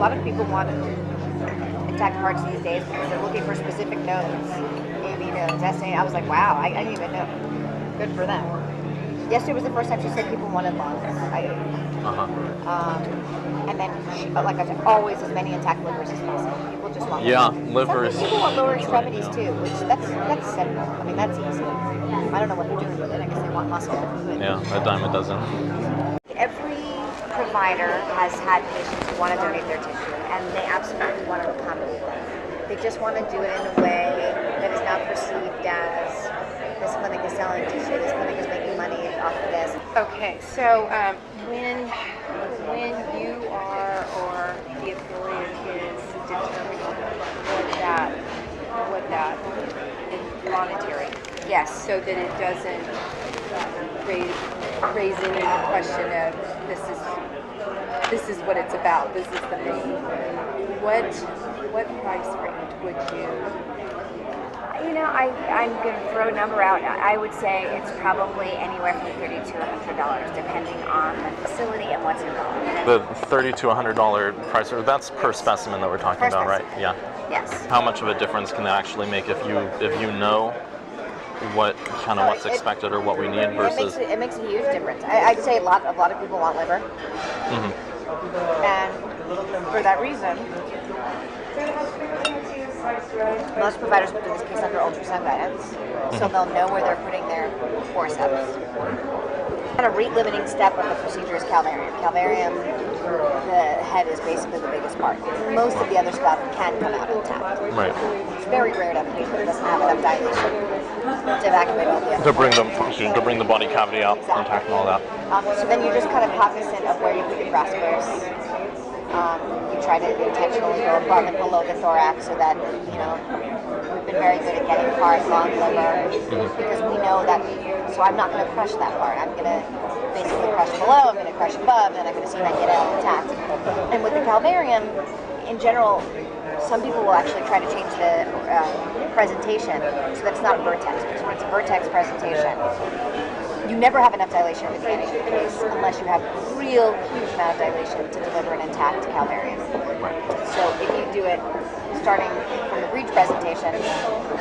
lot of people want intact parts these days because they're looking for specific nodes. Maybe testing. I was like, wow, I didn't even know. Good for them. Yesterday was the first time she said people wanted lungs. And then, like I said, always as many intact livers as possible. People just want livers. People want lower extremities too, which that's simple. I mean, that's easy. I don't know what they're doing with it. I guess they want muscle. Yeah, a dime a dozen. Every provider has had patients who want to donate their tissue, and they absolutely want to accommodate them. They just want to do it in a way that is not perceived as this clinic is selling tissue, this clinic is making money off of this. Okay, so when you are or the affiliate is determining what that is monetary. Yes. So that it doesn't raise any question of this is what it's about. This is the main. What price range would you? I'm going to throw a number out. I would say it's probably anywhere from $30 to $100, depending on the facility and what's involved. The $30 to $100 price, that's per specimen that we're talking about, right? Yeah. Yes. How much of a difference can that actually make if you know what's expected or what we need versus? It makes a huge difference. I'd say a lot of people want liver, and for that reason, most providers will do this case under ultrasound guidance, so they'll know where they're putting their forceps. And a rate-limiting step of the procedure is calvarium. Calvarium, the head is basically the biggest part. Most of the other stuff can come out intact. Right. It's very rare to have a patient that doesn't have enough dilation to evacuate all the other to bring the body cavity out intact and all that. So then you're just kind of cognizant of where you put your graspers. You try to intentionally go above and below the thorax so that, we've been very good at getting hard, long liver, because we know that, so I'm not going to crush that part. I'm going to basically crush below, I'm going to crush above, and I'm going to see if I get it out intact. And with the calvarium, in general, some people will actually try to change the presentation so that it's not vertex, because when it's a vertex presentation, you never have enough dilation at the beginning of the case unless you have a real huge amount of dilation to deliver an intact calvarium. So if you do it starting from the breech presentation,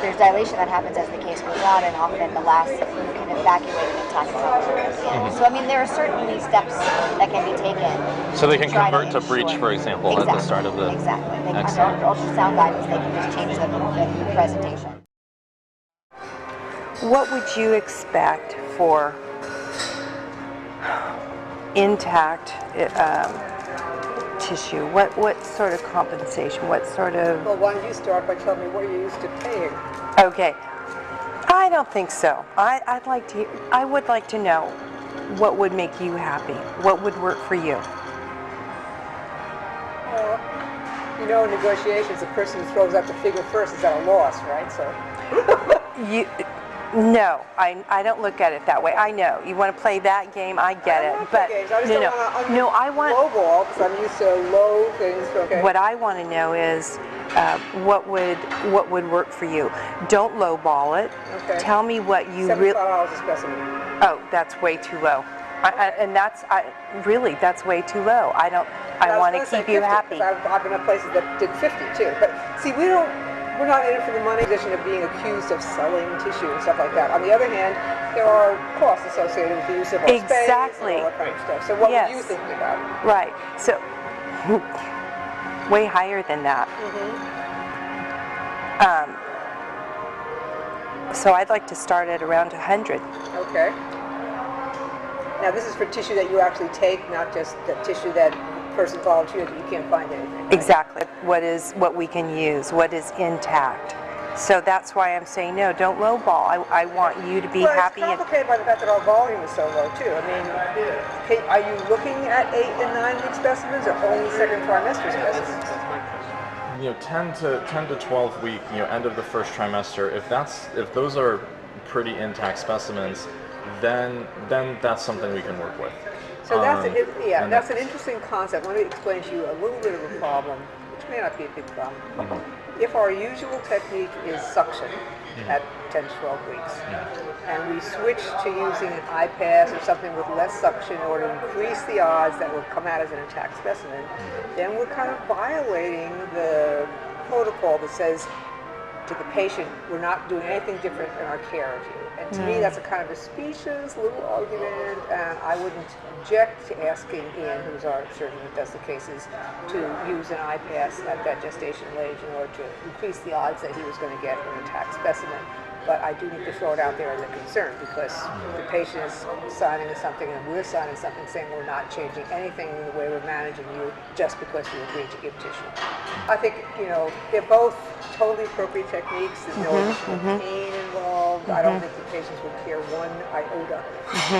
there's dilation that happens as the case goes on, and often the last you can evacuate an intact calvarium at the end. So I mean, there are certainly steps that can be taken. So they can convert to breech, for example, at the start of the. Exactly. Under ultrasound guidance, they can just change the presentation. What would you expect for intact tissue? What sort of compensation? What sort of? Well, why don't you start by telling me what you're used to paying? Okay, I don't think so. I would like to know what would make you happy. What would work for you? Well, in negotiations, the person who throws out the figure first is at a loss, right? So. No, I don't look at it that way. I know you want to play that game. I get it, but no, I want lowball because I'm used to low things. Okay. What I want to know is what would work for you. Don't lowball it. Okay. Tell me what you really. $75 a specimen. Oh, that's way too low. That's way too low. I want to keep you 50, happy. I've been at places that did 50 too. But see, we're not in it for the money position of being accused of selling tissue and stuff like that. On the other hand, there are costs associated with the use of our space and all that kind of stuff. So what would you think about? Right. So way higher than that. So I'd like to start at around 100. Okay. Now this is for tissue that you actually take, not just the tissue that person volunteered that you can't find anything. Right? Exactly. What we can use, what is intact. So that's why I'm saying no, don't lowball. I want you to be happy. It's complicated by the fact that our volume is so low too. I mean, are you looking at 8 and 9 week specimens or only second trimester specimens? 10 to 12 week, end of the first trimester. If those are pretty intact specimens, then that's something we can work with. So that's an interesting concept. Let me explain to you a little bit of a problem, which may not be a big problem. if our usual technique is suction at 10 to 12 weeks, and we switch to using an iPass or something with less suction in order to increase the odds that will come out as an intact specimen, then we're kind of violating the protocol that says to the patient, we're not doing anything different in our care of you. And to me, that's a kind of a specious little argument, and I wouldn't object to asking Ian, who's our surgeon that does the cases, to use an iPass at that gestational age in order to increase the odds that he was going to get an intact specimen. But I do need to throw it out there as a concern, because the patient is signing something and we're signing something saying we're not changing anything in the way we're managing you just because you agreed to give tissue. I think, they're both totally appropriate techniques. There's no additional pain involved. I don't think the patients would care one iota.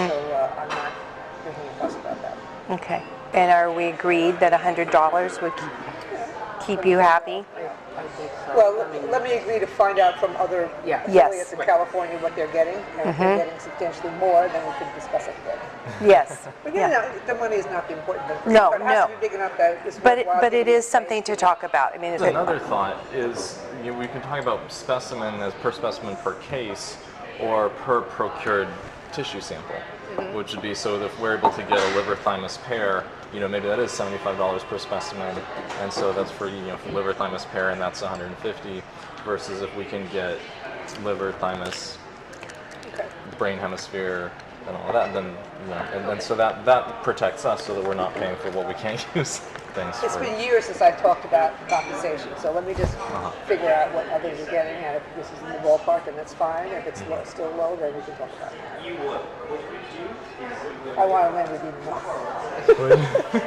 So I'm not making a fuss about that. Okay. And are we agreed that $100 would keep you happy? Well, let me agree to find out from other affiliates in California what they're getting. And if they're getting substantially more, then we can discuss it again. Yes. But the money is not the important thing. No, but it has to be big enough that it's But worthwhile but to it be is something to paid. talk about. I mean, Another thought is we can talk about specimen as per specimen per case or per procured tissue sample, which would be so that if we're able to get a liver thymus pair, maybe that is $75 per specimen, and so that's for for liver thymus pair, and that's $150, versus if we can get liver thymus, brain hemisphere, and all that, then and then so that protects us so that we're not paying for what we can't use things It's for. been years since I talked about compensation, so let me just figure out what others are getting, and if this is in the ballpark, then that's fine. If it's still low, then we can talk about it. I want a Lamborghini.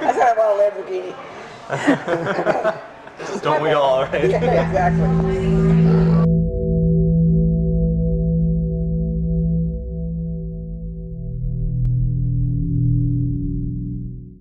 I said I want a Lamborghini. Don't we all, right? Yeah, exactly.